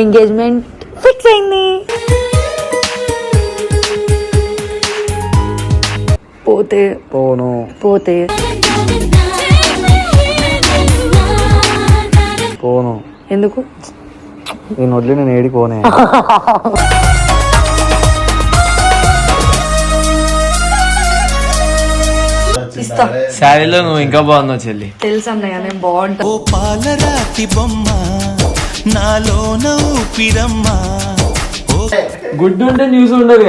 Engagement fix అయింది. పోతే పోను. పోతే పోను. ఎందుకు? నేను వదిలి నేను ఏడికి పోనే. శారీలో నువ్వు ఇంకా బాగున్నావు చెల్లి. తెలుసు అన్నయ్య నేను బాగుంటా. ఓ పాలరాతి బొమ్మ నాలోన ఊపిరమ్మా. గుడ్డు ఉంటే న్యూస్ ఉండదు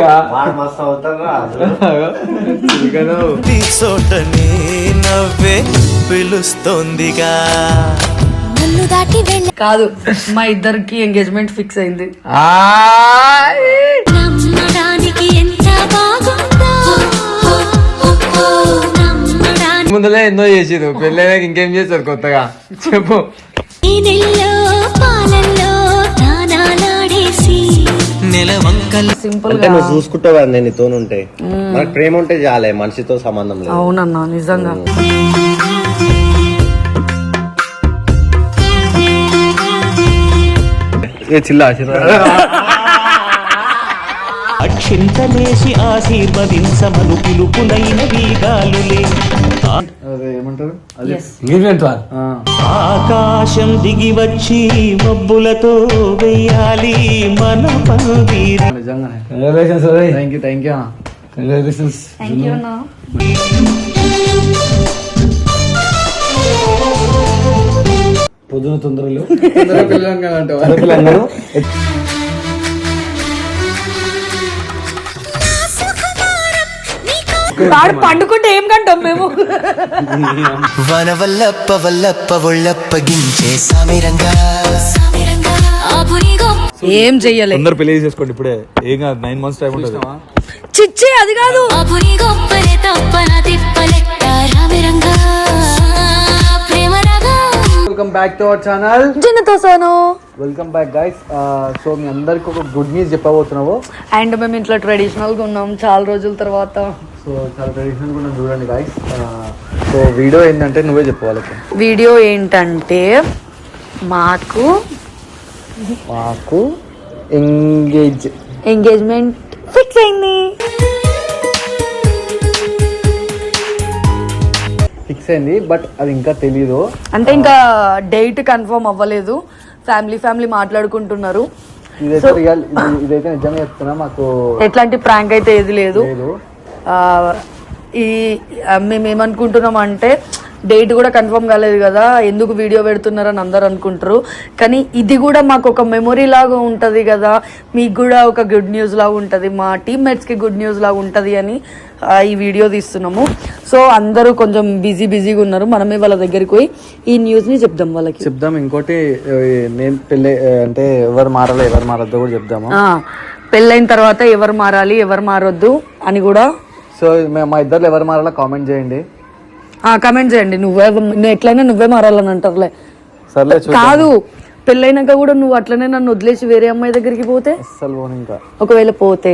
చోటనే నవ్వే పిలుస్తోందిగా. కాదు మా ఇద్దరికి ఎంగేజ్మెంట్ ఫిక్స్ అయింది. ముందులే ఎన్నో చేసిరు, పెళ్ళైనాక ఇంకేం చేస్తారు కొత్తగా చెప్పు. సింపుల్ అంటే నువ్వు చూసుకుంటావు కదా నేను నీతోనుంటే. మనకు ప్రేమ ఉంటే చాలే, మనిషితో సంబంధం లేదు. అవునన్నా నిజంగా. చిల్ల అక్షింతలేసి ఆశీర్వదించమను పిలుపునైన వీగాలులే. ఏమంటారు? ఆకాశం దిగి వచ్చి మబ్బులతో వెయ్యాలి మన పందిరి. పొద్దున తొందరలు పండుకుంటే ఏం కంటాం మేము. వనవల్లప్ప వల్లప్ప ఒళ్ళప్పగించే సామిరంగా. ఏం చెయ్యలే. అందరు పెళ్లి చేసుకోండి ఇప్పుడే, ఏం కాదు. 9 months టైం ఉంటుంది. చిచ్చి అది కాదు. Welcome back to our channel జిన్నుతో Sonu. Welcome back guys. So మీ అందరికి ఒక గుడ్ న్యూస్ చెప్పబోతున్నావు. అండ్ మేము ఇంట్లో ట్రెడిషనల్ గా ఉన్నాం చాలా రోజుల తర్వాత. సో చాలా ట్రెడిషనల్ గా చూడండి గైస్. సో వీడియో ఏంటంటే నువ్వే చెప్పవాలి. వీడియో ఏంటంటే మాకు ఎంగేజ్మెంట్ ఫిక్స్ అయింది. ఫిక్స్ అయింది బట్ అది ఇంకా తెలీదు. అంటే ఇంకా డేట్ కన్ఫర్మ్ అవ్వలేదు. ఫ్యామిలీ మాట్లాడుకుంటున్నారు. ఇదైతే నిజంగా చెప్తున్నా, మాకు ఎట్లాంటి ప్రాంక్ అయితే ఏది లేదు. మేమేమనుకుంటున్నాం అంటే డేట్ కూడా కన్ఫర్మ్ కాలేదు కదా, ఎందుకు వీడియో పెడుతున్నారని అందరు అనుకుంటారు. కానీ ఇది కూడా మాకు ఒక మెమొరీ లాగా ఉంటుంది కదా, మీకు కూడా ఒక గుడ్ న్యూస్ లాగా ఉంటుంది, మా టీమ్మేట్స్కి గుడ్ న్యూస్ లాగా ఉంటుంది అని ఈ వీడియో తీస్తున్నాము. సో అందరూ కొంచెం బిజీగా ఉన్నారు. మనమే వాళ్ళ దగ్గరికి పోయి ఈ న్యూస్ని చెప్దాం. ఇంకోటి నేను పెళ్ళి అంటే ఎవరు మారాలి ఎవరు మారద్దు కూడా చెప్దాము. పెళ్ళైన తర్వాత ఎవరు మారాలి ఎవరు మారొద్దు అని కూడా. సో మా ఇద్దరు ఎవరు మారాలో కామెంట్ చేయండి. కమెంట్ చేయండి. నువ్వు ఎట్లయినా నువ్వే మారాలని అంటారులే. సర్లే కాదు, పెళ్ళైనాక కూడా నువ్వు అట్లనే నన్ను వదిలేసి వేరే అమ్మాయి దగ్గరికి పోతే అస్సలు పోను. ఇంకా ఒకవేళ పోతే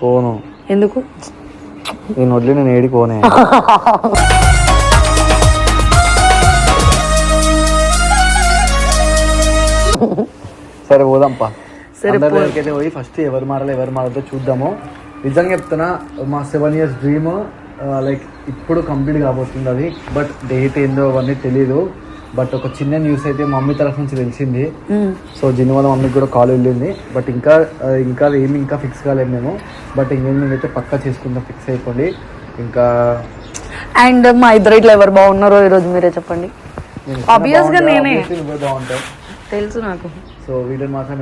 పోను. ఎందుకు? నేను వదిలి నేను ఏడికి పోనే. సరే పోదాంపా. అందరికైతే పోయి ఫస్ట్ ఎవరు మారాలి ఎవరు మారద్దో చూద్దాము. నిజంగా చెప్తున్నా, మా 7 years డ్రీమ్ లైక్ ఇప్పుడు కంప్లీట్ కాబోతుంది అది. బట్ డేట్ ఏందో అవన్నీ తెలీదు. బట్ ఒక చిన్న న్యూస్ అయితే మమ్మీ తరఫు నుంచి తెలిసింది. సో జిన్ను వాళ్ళ మమ్మీకి కూడా కాల్ వెళ్ళింది. బట్ ఇంకా ఇంకా ఫిక్స్ కాలేదు మేము. బట్ ఎంగేజ్మెంట్ అయితే పక్కా చేసుకుందాం, ఫిక్స్ అయిపోండి. ఇంకా అండ్ మా ఇద్దరు ఇట్లా ఎవరు బాగున్నారో ఈరోజు మీరే చెప్పండి. ఆబ్వియస్ గా నేనే, బాగుంటాయి తెలుసు నాకు. సో వీడియో మాత్రం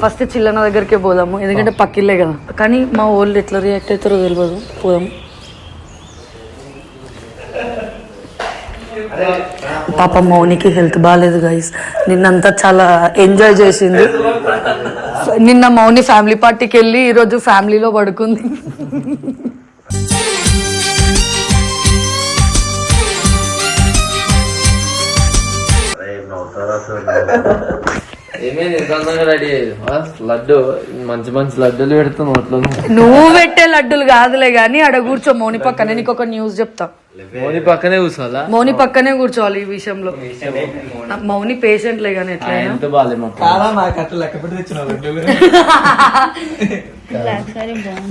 ఫస్ట్ చిల్లన్న దగ్గరికే పోదాము, ఎందుకంటే పక్కిల్లే కదా. కానీ మా వాళ్ళు ఎట్లా రియాక్ట్ అవుతారో తెలియదు. పోదాము. పాప మౌనికి హెల్త్ బాగాలేదు గైస్. నిన్నంతా చాలా ఎంజాయ్ చేసింది. నిన్న మౌని ఫ్యామిలీ పార్టీకి వెళ్ళి ఈరోజు ఫ్యామిలీలో పడుకుంది. ఏమేమి ఎంత అందంగా రెడీ లడ్డు మంచి మంచి లడ్డూలు పెడుతున్నావు అట్లా నువ్వు పెట్టే లడ్డులు కాదులే గానీ ఆడ కూర్చో మౌని పక్కనే. నీకు ఒక న్యూస్ చెప్తా. మౌని పక్కనే కూర్చోవాలా? మౌని పక్కనే కూర్చోవాలి ఈ విషయంలో. మౌని పేషెంట్లే గానీ ఎట్లయినా ఎంత బాగాలేమో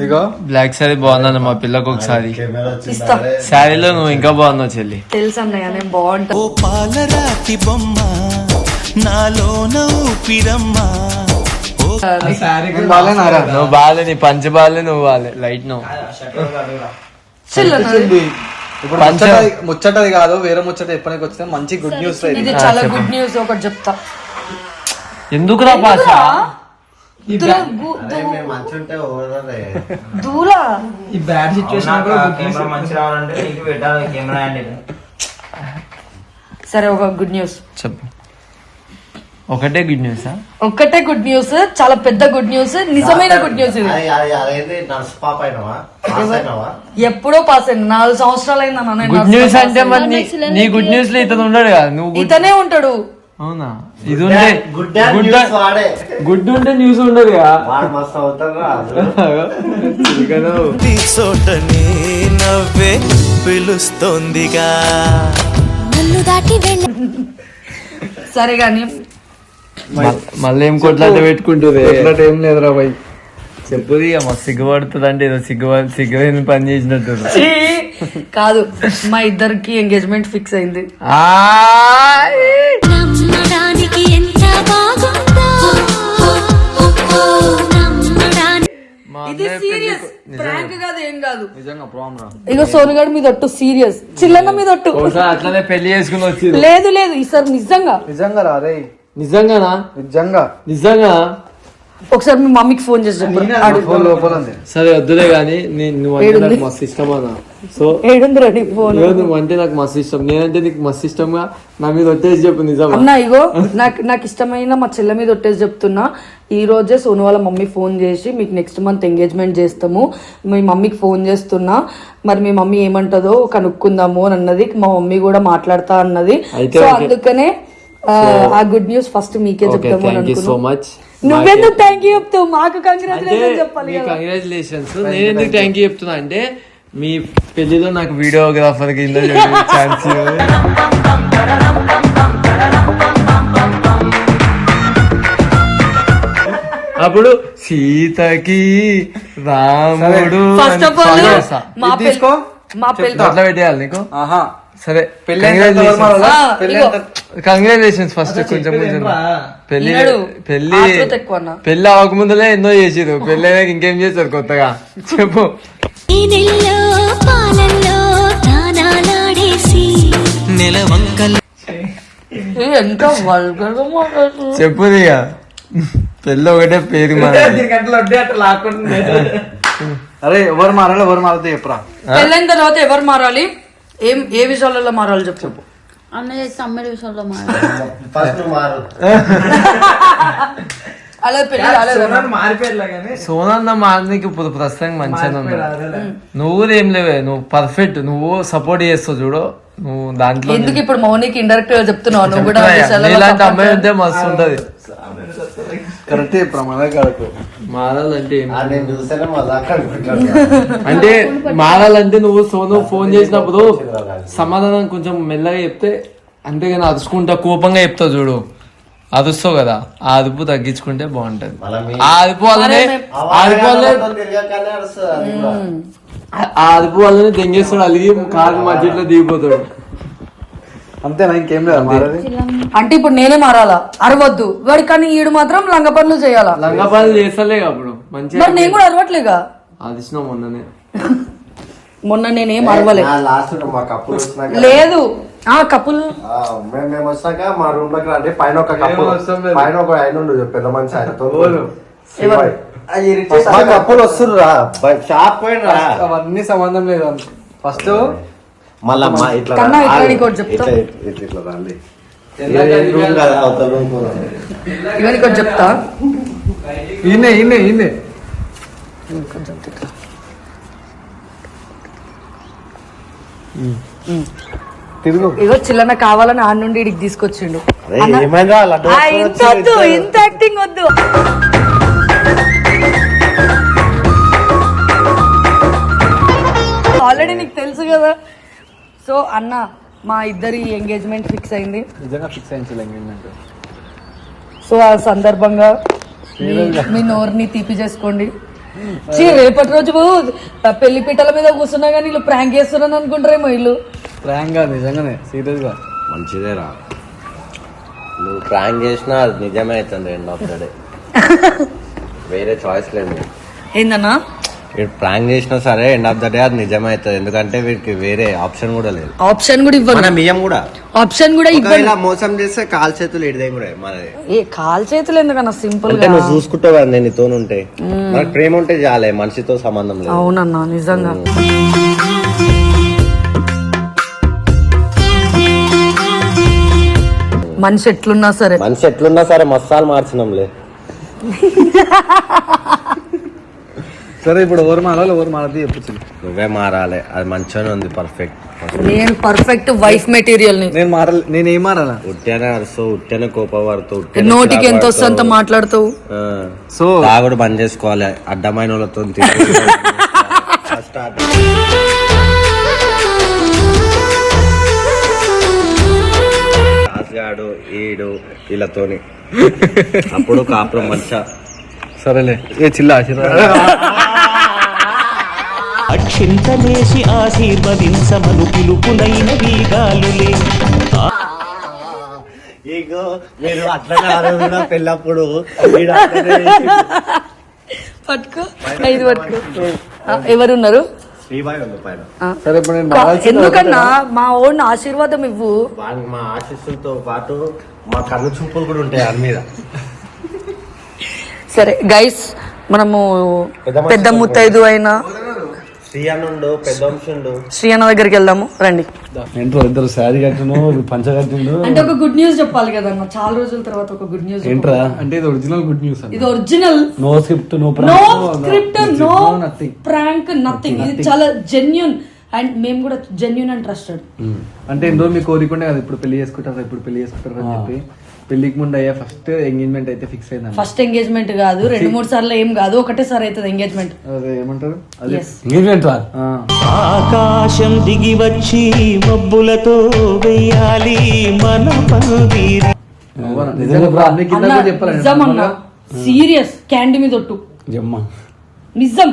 ఇగో బ్లాక్ సారీ బాగుందన్న మా పిల్లకు ఒకసారి ఇస్తా. శారీలో నువ్వు ఇంకా బాగున్నావు చెల్లి. తెలుసు అన్నయ్య నేను బాగుంటా. ఓ పాలరాతి బొమ్మ నాలోన ఊపిరమ్మ నేను బాగాలేనారా? నువ్వు బాగాలే, నీ పంచ బాగాలే, నువ్వు బాగాలే లైట్ నువ్వు ఇప్పుడు ముచ్చటది కాదు, వేరే ముచ్చట ఎప్పటికి వచ్చినా మంచి గుడ్ న్యూస్. ఇది చాలా గుడ్ న్యూస్. ఒకటి చెప్తా. ఎందుకురా పాష దూలా ఈ బ్యాడ్ సిచ్యువేషన్ మంచి రావాలంటే నీకు పెట్టాలి కెమెరా అండి. సరే ఒక గుడ్ న్యూస్ చెప్పు. ఒకటే గుడ్ న్యూసా? ఒక్కటే గుడ్ న్యూస్, చాలా పెద్ద గుడ్ న్యూస్, నిజమైన గుడ్ న్యూస్ ఇది. ఎప్పుడో పాస్ అయింది, 4 సంవత్సరాలు అయిందన్న. గుడ్ న్యూస్ అంటే మరి నీ గుడ్ న్యూస్ లో ఇతను ఉండడు కదా, నువ్వు ఇతనే ఉంటాడు. అవునా? ఇది ఉంటే గుడ్ ఉంటే న్యూస్ ఉండదు చోటనే నవ్వే పిలుస్తోందిగా. సరే గాని మళ్ళీ ఏం కొట్లాట పెట్టుకుంటుంది? ఏం లేదురా బాయ్. చెప్పుది అమ్మ, సిగ్గుపడుతుంది అంటే ఏదో సిగ్గులేని పని చేసినట్టు. కాదు, మా ఇద్దరికి ఎంగేజ్మెంట్ ఫిక్స్ అయింది. నమ్మడానికి ఎంత బాగుందో, ఇది సీరియస్ ప్రాంక్ కాదు, ఏం కాదు. నిజంగా ప్రామ్ రా. ఇగో సోనుగాడి మీద ఒట్టు సీరియస్, చిల్లన్న మీద ఒట్టు. ఒకసారి అట్లనే పెళ్లి చేసుకుని వచ్చి. లేదు లేదు ఈసారి నిజంగా. నిజంగా రా రే. నిజంగా నిజంగా ఒకసారి మీ మమ్మీకి ఫోన్ చేసి చెప్పు. లోపల ఉంది. సరే వద్దులే గానీ, నువ్వు అంటే నాకు మస్తు ఇష్టం అన్న. సో ఏడుందిరా నీ ఫోన్? నువ్వు అంటే నాకు మస్తు ఇష్టం, నేనంటే నీకు మస్తు ఇష్టంగా నా మీద వచ్చేసి చెప్పు. నిజం అన్నా ఇగో నాకు ఇష్టమైన మా చెల్లె మీద ఒట్టేసి చెప్తున్నా. ఈ రోజే సోను వాళ్ళ మమ్మీ ఫోన్ చేసి మీకు నెక్స్ట్ మంత్ ఎంగేజ్మెంట్ చేస్తాము, మీ మమ్మీకి ఫోన్ చేస్తున్నా, మరి మీ మమ్మీ ఏమంటదో కనుక్కుందాము అని అన్నది. మా మమ్మీ కూడా మాట్లాడతా అన్నది. సో అందుకనే ఆ గుడ్ న్యూస్ ఫస్ట్ మీకే చెప్తాము అని సో మచ్. నువ్వెందుకు థ్యాంక్ యూ చెప్తావు? మాకు కంగ్రాచులేషన్ చెప్పాలి. కంగ్రాచులేషన్స్. నేను ఎందుకు థ్యాంక్ యూ చెప్తున్నా అంటే, మీ పెళ్లిలో నాకు వీడియోగ్రాఫర్ కింద ఛాన్స్. అప్పుడు సీతకి రాముడు ఫస్ట్ ఆఫ్ ఆల్ మా పెళ్లి అట్లా పెట్టేయాలి నీకు. సరే పెళ్లి కంగ్రాచులేషన్స్ ఫస్ట్. కొంచెం పెళ్లి అవ్వకముందులే ఎన్నో చేసిరు, పెళ్లి అయినాక ఇంకేం చేస్తారు కొత్తగా చెప్పు. ఎంత వల్గర్గా మాట్లాడుతున్నావు. చెప్పు ఇక. పెళ్ళి ఒకటే పేరు అరే ఎవరు మారాలో చెప్పురా. పెళ్ళైన తర్వాత ఎవరు మారాలి, ఏ విషయాలలో మారాలి చెప్పు. అన్నయ్య తమ్ముడి విషయంలో అలా పెళ్లి సోనన్న మారనికి ఇప్పుడు ప్రస్తుతానికి మంచిగా ఉంది. నువ్వు ఏం లేవే, నువ్వు పర్ఫెక్ట్, నువ్వు సపోర్ట్ చేస్తావు చూడు. నువ్వు దాంట్లో ఎందుకు ఇప్పుడు మౌనికి ఇండైరెక్ట్ గా చెప్తున్నావు? నువ్వు కూడా ఇలాంటి అమ్మాయి ఉంటే మస్తు ఉంటది. కరెక్టే మారాలంటే అంటే మారాలంటే నువ్వు సోను ఫోన్ చేసినప్పుడు సమాధానం కొంచెం మెల్లగా చెప్తే, అంతేగాని అరుచుకుంటా కోపంగా చెప్తావు చూడు, అరుస్తావు కదా, ఆ అదుపు తగ్గించుకుంటే బాగుంటది. ఆ అదుపు వల్లనే దెంగేస్తాడు, అలిగి కారు మధ్యలో దిగిపోతాడు. అంతేనా? ఇంకేం లేదా మారది? అంటే ఇప్పుడు నేనే మారాలా? అరవద్దు వాడి, కానీ ఈడు మాత్రం లంగ పనులు చేయాలా? లంగ పనులు చేస్తలే అప్పుడు మంచిగా. మరి నేను కూడా అరవట్లేగా. అదిసినావు మొన్న నేనేం అరవలే. లేదు ఆ కప్పులు మేము వచ్చాక మా రూమ్ దగ్గర అంటే పైన ఒక కప్పు, పైన ఒక ఆయన పెద్ద మనిషి ఆయనతో కప్పులు వస్తుర్రా షాప్ పోయినరా, అవన్నీ సంబంధం లేదు. ఫస్ట్ మళ్ళా కన్నా ఇక్కడ నీకు ఒకటి చెప్తా, ఇట్లా రండి రూమ్ కదా అవతల రూమ్ ఇవన్నీ ఒకటి చెప్తా. ఈయనే తిరుగు. ఇగో చిల్లన కావాలని ఆడ నుండి ఇడికి తీసుకొచ్చిండు. ఏమైనా లడ్డు ఆ, ఇంత వద్దు, ఇంత యాక్టింగ్ వద్దు. ఆల్రెడీ నీకు తెలుసు కదా. సో అన్న మా ఇద్దరి ఎంగేజ్మెంట్ ఫిక్స్ అయింది. నిజంగా ఫిక్స్ అయింది ఎంగేజ్మెంట్. సో ఆ సందర్భంగా మీ నోరుని తీపి చేసుకోండి. రేపటి రోజు పెళ్లి పీటల మీద కూర్చున్నా కానీ వీళ్ళు ప్రాంక్ చేస్తున్నాను అనుకుంటారేమో. వీళ్ళు ప్రాంక్ గా నిజంగానే సీరియస్ గా మంచిదేరా, నువ్వు ప్రాంక్ చేసినా అది నిజమే అవుతుంది ఎండ్ ఆఫ్ ద డే. వేరే చాయిస్ లేదు. ఏందన్నా వీడు ప్రాంక్ చేసినా సరే ఎండ్ ఆఫ్ ద డే అది నిజమే అవుతుంది. ఎందుకంటే వీడికి వేరే ఆప్షన్ కూడా లేదు. ఆప్షన్ కూడా ఇవ్వను. మన బియ్యం కూడా ఆప్షన్ కూడా ఇవ్వను. మోసం చేస్తే కాలు చేతులు ఇడిదే కూడా మనది. ఏ కాల్ చేతులు ఎందుకన్నా సింపుల్ అంటే గా. నువ్వు చూసుకుంటావు కదా, నేను నీతో ఉంటే మనకు ప్రేమ ఉంటే చాలే, మనిషితో సంబంధం లేదు. అవునన్నా నిజంగా. మనిషి ఎట్లున్నా సరే, మనిషి ఎట్లున్నా సరే మస్తాలు మార్చినాంలే. సరే ఇప్పుడు ఎవరు మారాలి ఎవరు మారది చెప్పచ్చు. నువ్వే మారాలి, అది మంచిగానే ఉంది, పర్ఫెక్ట్. నేను పర్ఫెక్ట్ వైఫ్ మెటీరియల్ ని. నేను మారాలి, నేను ఏం మారాలా? ఉట్టానే అరుస్తావు, ఉట్టానే కోపపడతావు, నోటికి ఎంత వస్తే అంత మాట్లాడతావు. సో తాగుడు బంద్ చేసుకోవాలి, అడ్డమైన వాళ్ళతో రాజుగాడు ఈడు వీళ్ళతోని అప్పుడు కాపురం మంచిగా. సరేలే ఏ చిల్ల ఆశీర్వాదం. అక్షింతలేసి ఆశీర్వదించమను పిలుపునైన వీగాలులే. ఇగో మీరు అట్లనే ఆరోగ్య పెళ్ళప్పుడు పట్టుకో, ఐదు పట్టుకో. ఎవరున్నారు? శ్రీబాయ్ ఉంది పైన. సరే ఇప్పుడు నేను మారాల్సింది ఎందుకన్నా మా ఓన్ ఆశీర్వాదం ఇవ్వు. వానికి మా ఆశీస్సులతో పాటు మా కన్ను చూపులు కూడా ఉంటాయి అన్ని మీద. సరే గైస్, మనము పెద్ద ముత్తైదు అయిన శ్రీ అన్నుండు, పెద్ద వంశుండు, శ్రీ అన్న దగ్గరికి వెళ్దాము రండి. ఏంటో ఇద్దరు శారీ కట్టిను పంచ కట్టిండు. అంటే ఒక గుడ్ న్యూస్ చెప్పాలి కదా అన్న, చాలా రోజుల తర్వాత ఒక గుడ్ న్యూస్. ఏంట్రా అంటే ఇది ఒరిజినల్ గుడ్ న్యూస్. ఇది original. No script, no no script, no prank, nothing. ఇది చాలా జెన్యూన్ అండ్ మేము కూడా జెన్యూన్ అండ్ ట్రస్టెడ్. అంటే ఎన్నో మీ కోరికుండే కదా ఇప్పుడు పెళ్లి చేసుకుంటారు, ఇప్పుడు పెళ్లి చేసుకుంటారు అని చెప్పి. పెళ్లికి ముందు అయ్యా ఫస్ట్ ఎంగేజ్మెంట్ అయితే ఫిక్స్ అయింది. ఫస్ట్ ఎంగేజ్మెంట్ కాదు, 2-3 సార్లు ఏం కాదు, ఒకటేసారి అవుతుంది ఎంగేజ్మెంట్. అదే ఏమంటారు Yes. ఎంగేజ్మెంట్. ఆకాశం దిగి వచ్చి మబ్బులతో వెయ్యాలి మన పందిరి. నిజం అన్న, సీరియస్ క్యాండీ మీద ఒట్టు, నిజం.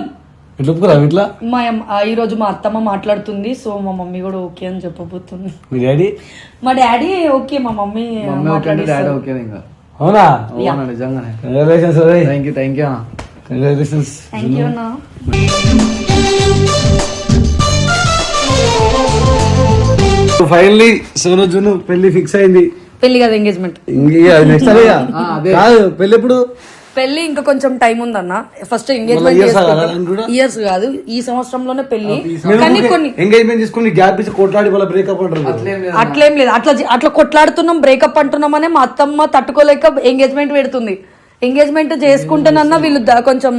ఇట్లా ఈ రోజు మా అత్తమ్మ మాట్లాడుతుంది, సో మా మమ్మీ కూడా ఓకే అని చెప్పబోతుంది. మీ డాడీ? మా డాడీ ఓకే, మా మమ్మీ డాడీ ఓకే ఇంకా. అవునా? నిజంగానే. Congratulations. Thank you congratulations. Thank you అన్న. ఫైనల్లీ సోను జును పెళ్లి ఫిక్స్ అయింది. పెళ్లి కదా ఎంగేజ్మెంట్. నెక్స్ట్ కాదు పెళ్లి ఎప్పుడు? పెళ్లి ఇంకా కొంచెం టైం ఉందన్న. ఫస్ట్ ఎంగేజ్మెంట్ ఇయర్స్ కాదు, ఈ సంవత్సరంలోనే పెళ్లి. కానీ కొన్ని ఎంగేజ్మెంట్ చేసుకుని గ్యాప్ ఇచ్చి కొట్లాడి వాళ్ళ బ్రేకప్ అంటారు. అట్లేం లేదు, అట్లా కొట్లాడుతున్నాం, బ్రేకప్ అంటున్నామనే మా అత్తమ్మ తట్టుకోలేక ఎంగేజ్మెంట్ పెడుతుంది. ఎంగేజ్మెంట్ చేసుకుంటేనన్నా వీళ్ళు కొంచెం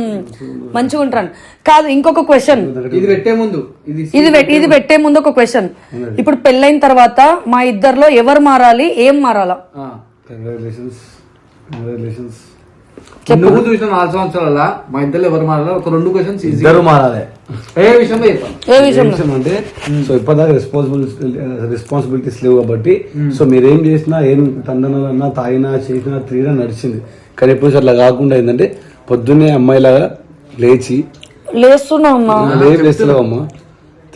మంచిగా ఉంటారు. కాదు, ఇంకొక క్వశ్చన్. ఇది పెట్టే ముందు ఇది పెట్టే ముందు ఒక క్వశ్చన్. ఇప్పుడు పెళ్ళైన తర్వాత మా ఇద్దర్లో ఎవరు మారాలి, ఏం మారాలా? కంగ్రాచులేషన్స్. నువ్వు చూసిన 4 సంవత్సరాల మా ఇద్దరు ఎవరు మారాలి? ఒక 2 క్వశ్చన్స్ ఇద్దరు మారాలి. ఏ విషయంలో చెప్పాలి? ఏ విషయం అంటే సో ఇప్పటిదాకా రెస్పాన్సిబిలిటీస్ లేవు కాబట్టి సో మీరేం చేసినా, ఏం తందనాలన్నా, తాగినా, చేసినా, తిరిగినా నడిచింది. కానీ ఎప్పుడు అట్లా కాకుండా ఏంటంటే పొద్దున్నే అమ్మాయిలాగా లేచి లేస్తున్నావు లేస్తున్నావు అమ్మా,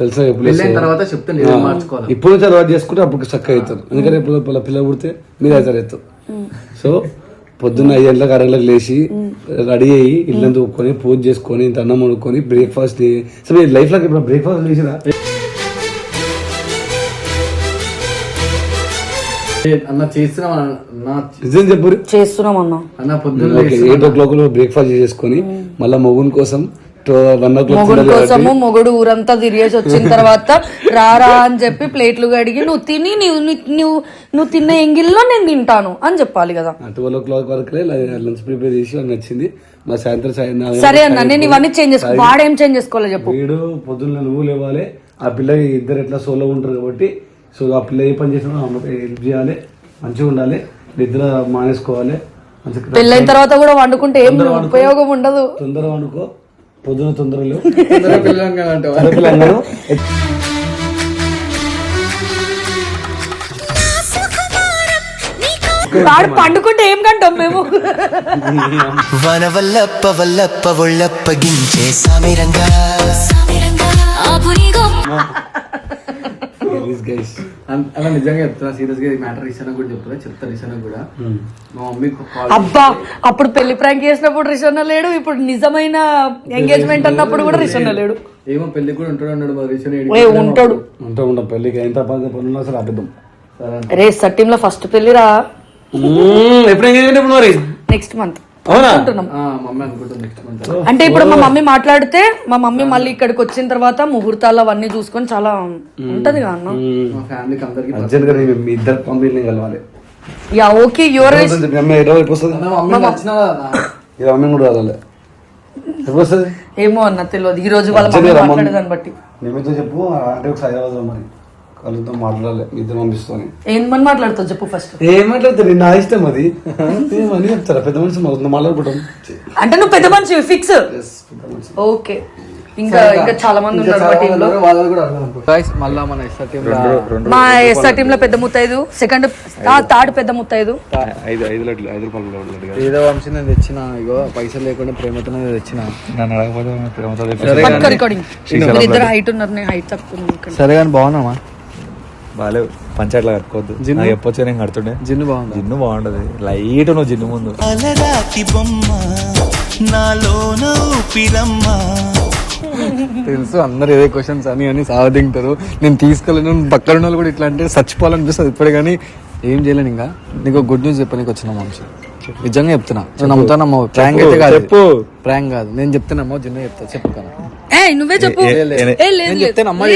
తెలుసా? తర్వాత చెప్తాను ఇప్పుడు నుంచి అలవాటు చేసుకుంటే అప్పుడు చక్కగా అవుతారు. ఎందుకంటే ఇప్పుడు పిల్లలు పుడితే మీరు అవుతారు అవుతారు. సో పొద్దున్న 5 గంటలకు 6 గంటలకు లేచి రెడీ అయ్యి ఇల్లు తూక్కొని పూజ చేసుకొని ఇంత అన్నం వండుకొని బ్రేక్ఫాస్ట్. సో మీ లైఫ్ లో ఇప్పుడు బ్రేక్ఫాస్ట్ చేసినా అన్న చేస్తున్నాం నిజం చెప్పు. చేస్తున్నాం అన్న. అన్న పొద్దున్న 8 o'clock బ్రేక్ఫాస్ట్ చేసుకొని మళ్ళీ మొగుని కోసం 1 o'clock మొగుడు కోసము మొగుడు ఊరంతా తిరిగేసి వచ్చిన తర్వాత రారా అని చెప్పి ప్లేట్లు కడిగి నువ్వు తిని నువ్వు తిన్న ఎంగిల్లో నేను తింటాను అని చెప్పాలి కదా. 12 o'clock వరకు లంచ్ ప్రిపేర్ చేసి అని నచ్చింది. మా సాయంత్రం సరే అన్న, నేను ఇవన్నీ చేంజ్ చేసుకో. వాడేం చేంజ్ చేసుకోవాలి చెప్పు. వీడు పొద్దున్న నువ్వు లేవాలి, ఆ పిల్ల ఇద్దరు ఎట్లా సోలో ఉంటారు కాబట్టి సో ఆ పిల్ల ఏ పని చేసినా అమ్మకి హెల్ప్ చేయాలి, మంచిగా ఉండాలి, నిద్ర మానేసుకోవాలి. పెళ్ళైన తర్వాత కూడా వండుకుంటే ఏం ఉపయోగం ఉండదు. తొందరగా వండుకో, పొద్దున తొందరలో వాడు పండుకుంటే ఏం కంటాం మేము. వనవల్లప్ప వల్లప్ప ఒళ్ళప్పగించే సామిరంగా అలా నిజంగా చెప్తున్నా, సీరియస్ గా మ్యాటర్ రిషాన్ కూడా చెప్తా రిషాన్ కూడా. మా మమ్మీ అబ్బా అప్పుడు పెళ్లి ప్రాంక్ చేసినప్పుడు రిషన్న లేడు, ఇప్పుడు నిజమైన ఎంగేజ్మెంట్ అన్నప్పుడు కూడా రిషన్న లేడు. ఏమో పెళ్లి కూడా ఉంటాడు అన్నాడు మరి రిషాన్. ఉంటాడు ఉంటా పెళ్లికి ఎంత పనులు అసలు అబద్ధం. రే సట్టీమ్ లో ఫస్ట్ పెళ్లిరా, ఎప్పుడు ఎంగేజ్మెంట్ ఇప్పుడు మరి నెక్స్ట్ మంత్ మమ్మీ అనుకుంటుంది నెక్స్ట్ మంత్. అంటే ఇప్పుడు మా మమ్మీ మాట్లాడితే మా మమ్మీ మళ్ళీ ఇక్కడికి వచ్చిన తర్వాత ముహూర్తాలు అవన్నీ చూసుకొని చాలా ఉంటది కదా అన్న. మా ఫ్యామిలీకి అందరికి అర్జెంట్ గా మీ ఇద్దరు పంపిణీ కలవాలి. యా ఓకే యువర్ మమ్మీ కూడా రావాలి. ఎప్పుడు వస్తుంది ఏమో అన్న తెలియదు, ఈ రోజు వాళ్ళ మమ్మీ మాట్లాడేదాన్ని బట్టి. మేమైతే చెప్పు అంటే ఒక హైదరాబాద్ మరి కలుద్దాం, మాట్లాడాలి, ఇద్దరు పంపిస్తాను. ఏమని మాట్లాడుతావు చెప్పు ఫస్ట్. ఏం మాట్లాడతారు, నా ఇష్టం అది. ఏమని చెప్తారా, పెద్ద మనిషి మాట్లాడుకుంటాం. అంటే నువ్వు పెద్ద మనిషి ఫిక్స్. ఓకే ఇంకా చాలా మంది ఉన్నారు మా టీమ్ లో. మళ్ళా మన ఎస్ఆర్ టీమ్ మా ఎస్ఆర్ టీమ్ లో పెద్ద ముత్తైదు, సెకండ్ థర్డ్ పెద్ద ముత్తైదు 5 రూపాయలు ఏదో వంశీ నేను తెచ్చిన, ఇగో పైసలు లేకుండా ప్రేమతో తెచ్చిన. రికార్డింగ్ ఇద్దరు హైట్ ఉన్నారు, నేను హైట్ తక్కువ. సరే కానీ బాగున్నామా? బాగాలేవు, పంచాయతీలో కట్టుకోవద్దు. జిన్ను చెప్పొచ్చు నేను కడుతుండే. జిన్ను బాగుంది, జిన్ను బాగుంటది లైట్. నువ్వు జిన్ను ముందు అలరాతి బొమ్మ నాలోన ఊపిరమ్మ. తెలుసు అందరు ఏదో క్వశ్చన్స్ అని సావదింటారు. నేను తీసుకెళ్ళను, పక్కన వాళ్ళు కూడా ఇట్లా అంటే చచ్చిపోవాలనిపిస్తుంది ఇప్పుడే, కానీ ఏం చేయలేను. ఇంకా నీకు గుడ్ న్యూస్ చెప్పడానికి వచ్చిన మనిషి, నిజంగా చెప్తున్నా. నమ్ముతానమ్మా, ప్రాంక్ అయితే కాదు, చెప్పు. ప్రాంక్ కాదు, నేను చెప్తానమ్మా, జిన్ను చెప్తా. చెప్పు కదా, నువ్వే చెప్పు. నేను చెప్తే నమ్మరు,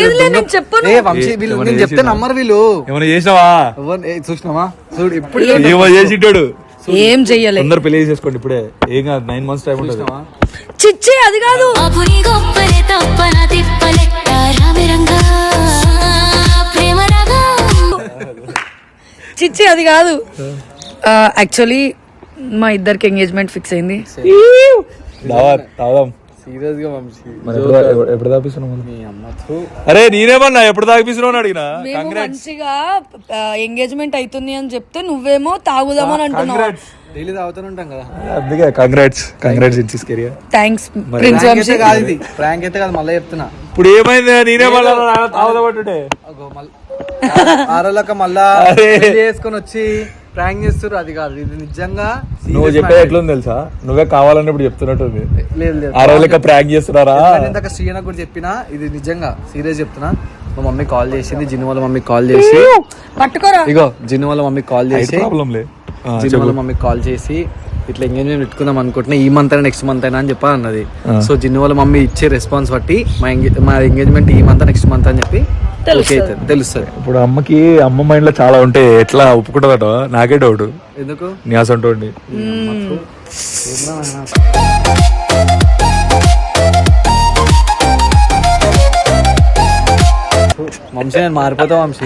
నేను చెప్తే నమ్మరు వీళ్ళు. ఏమైనా చేసినావా? చూసినావా చూడు, ఇప్పుడు ఏమో చేసింటాడు. ఏం చెయ్యలేదు, అందరు పెళ్లి చేసుకోండి ఇప్పుడే, ఏం కాదు, 9 months టైం ఉంటుంది. చిచ్చి అది కాదు. చిచ్చి అది కాదు. యాక్చువల్లీ మా ఇద్దరికి ఎంగేజ్మెంట్ ఫిక్స్ అయింది. సీరియస్ గా వంశీ, ఎప్పుడు తాపిస్తున్నావు? అరే నేనేమన్నా ఎప్పుడు తాగిపిస్తున్నావు అడిగినా. మేము మంచిగా ఎంగేజ్మెంట్ అవుతుంది అని చెప్తే నువ్వేమో తాగుదామని అంటున్నావు. డైలీ తాగుతూనే ఉంటాం కదా, అందుకే congrats it's career. Thanks prince Vamsi. కాదు ఇది ప్రాంక్ అయితే కాదు, మళ్ళీ చెప్తున్నా. ఇప్పుడు ఏమైంది, నేనే మళ్ళీ తాగుదామంటుంటే ఆరోళ్ళక మళ్ళా చేసుకొని వచ్చి ప్రాంక్ చేస్తారు. అది కాదు, ఇది నిజంగా. నువ్వు చెప్పే ఎట్లుంది తెలుసా, నువ్వే కావాలని ఇప్పుడు చెప్తున్నట్టుంది. లేదు ఆ రోజులకి ప్రాంక్ చేస్తున్నారా? ఇందాక శ్రీనా కూడా చెప్పినా, ఇది నిజంగా సీరియస్ చెప్తున్నా. మా మమ్మీ కాల్ చేసింది, జిన్ను వాళ్ళ మమ్మీ కాల్ చేసి పట్టుకోరా. ఇగో జిన్ను వాళ్ళ మమ్మీ కాల్ చేసి, ప్రాబ్లంలే, జిన్ను వాళ్ళ మమ్మీ కాల్ చేసి ఇట్లా ఎంగేజ్మెంట్ పెట్టుకుందాం అనుకుంటున్నా, ఈ మంత్ అయినా నెక్స్ట్ మంత్ అయినా అని చెప్పా అన్నది. సో జిన్ను వాళ్ళ మమ్మీ ఇచ్చే రెస్పాన్స్ బట్టి మా ఎంగేజ్మెంట్ ఈ మంత్ నెక్స్ట్ మంత్ అని చెప్పి తెలుస్తుంది. ఇప్పుడు అమ్మకి అమ్మ మైండ్ లో చాలా ఉంటాయి, ఎట్లా ఒప్పుకుంటుందట నాకే డౌట్. ఎందుకు నీ అసంటోండి వంశీ, నేను మారిపోతా వంశీ.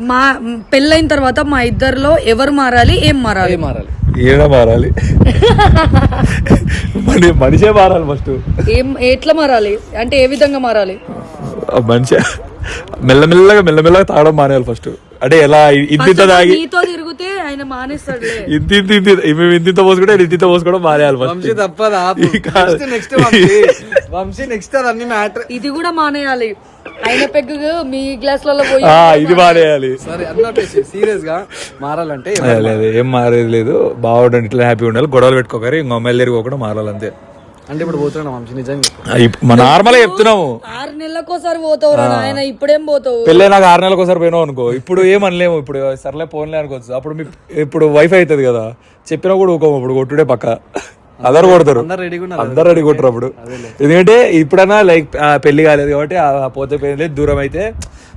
మా పెళ్ళైన తర్వాత మా ఇద్దరిలో ఎవరు మారాలి, ఏం మారాలి? ఏడా మారాలి? మనిషే మారాలి ఫస్ట్. ఎట్లా మారాలి అంటే ఏ విధంగా మారాలి? మనిషి మెల్లమెల్లగా తాగడం మానేయాలి ఫస్ట్. అంటే ఎలా ఇంత తాగి తిరిగితే ఆయన మానేస్తాడు. ఇంత పోసుకుంటే ఇంత పోసుకోవడం మానేయాలి ఫస్ట్. తప్పదా? నెక్స్ట్ అదన్నీ మ్యాటర్. ఇది కూడా మానేయాలి. ఆయన పెగ్గు మీ గ్లాసులలో పోయి ఇది మానేయాలి. సరే అన్నట్టు సీరియస్ గా మారాలంటే లేదు, ఏం మారేది లేదు. బాగుండండి, ఇట్లా హ్యాపీగా ఉండాలి, గొడవలు పెట్టుకోకరి, ఇంకో అమ్మాయిలు తిరిగిపోకుండా మారాలి అంతే. అంటే ఇప్పుడు పోతున్నాం వంశీ, నిజంగా నార్మల్ చెప్తున్నాము. 6 నెలలకోసారి పోతావు ఆయన, ఇప్పుడేం పోతావు? పెళ్ళే నాకు 6 నెలలకోసారి పోయినావు అనుకో, ఇప్పుడు ఏమనలేము. ఇప్పుడు సర్లే పోన్లే అనుకోవచ్చు. అప్పుడు ఇప్పుడు వైఫ్ అవుతుంది కదా, చెప్పినా కూడా ఊకో. ఇప్పుడు కొట్టుడే పక్క అందరు కొడతారు, అందరు రెడీ కొట్టరు అప్పుడు. ఎందుకంటే ఇప్పుడన్నా లైక్ పెళ్లి కాలేదు కాబట్టి పోతే పెళ్లి దూరం అయితే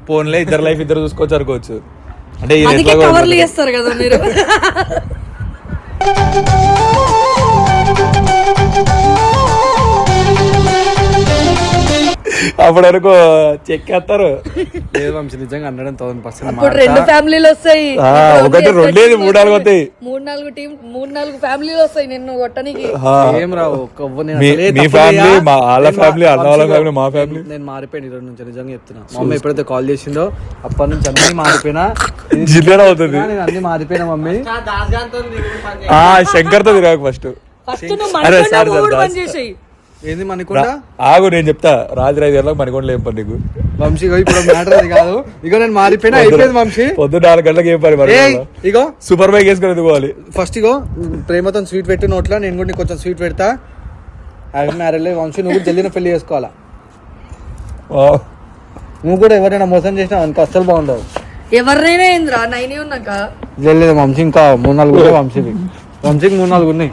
పోన్లే, ఇద్దరు లైఫ్ ఇద్దరు చూసుకోవచ్చు అనుకోవచ్చు. అంటే కవర్లు చేస్తారు కదా మీరు. అప్పుడు అనుకో చెక్కేస్తారు. లేదు వంశీ నిజంగా 100% అప్పుడు 2 ఫ్యామిలీలు వస్తాయి, ఒకటి రెండేది 3-4 వస్తాయి. 3-4 ఫ్యామిలీలు వస్తాయి నిన్ను కొట్టనికి. ఏం రావు మీ ఫ్యామిలీ, వాళ్ళ ఫ్యామిలీ, అన్న వాళ్ళ ఫ్యామిలీ, మా ఫ్యామిలీ. నేను మారిపోయాను ఈరోజు నుంచి, నిజంగా చెప్తున్నా. మా మమ్మీ ఎప్పుడైతే కాల్ చేసిందో అప్పటి నుంచి అన్ని మారిపోయినా, జిల్లేనా అవుతుంది. నేను అన్ని మారిపోయినా మమ్మీ. శంకర్ తో తిరగకు ఫస్ట్. అరే సార్ ఏంది మనకుండా ఆగు, నేను చెప్తా. రాజు గంటలకు మనకొండలు ఏం పని నీకు వంశీ? ఇప్పుడు మ్యాటర్ అది కాదు. ఇగో నేను మారిపోయినా, అయిపోయింది వంశీ. పొద్దున్న 4 గంటలకు ఏం పని మరి? ఇగో సూపర్ బైక్ వేసుకొని ఎదుకోవాలి. ఫస్ట్ ఇగో ప్రేమతో స్వీట్ పెట్టి నోట్లా, నేను కూడా నీకు కొంచెం స్వీట్ పెడతా. Happy marriage Vamsi. నువ్వు కూడా జల్దిన పెళ్లి చేసుకోవాలా. నువ్వు కూడా ఎవరైనా మోసం చేసినా అనుకో అస్సలు బాగుండవు. ఎవరినైనా ఏంద్రా 9 ఉన్నాక లేదు వంశీ, ఇంకా 3-4 ఉన్నాయి వంశీకి. 3-4 ఉన్నాయి.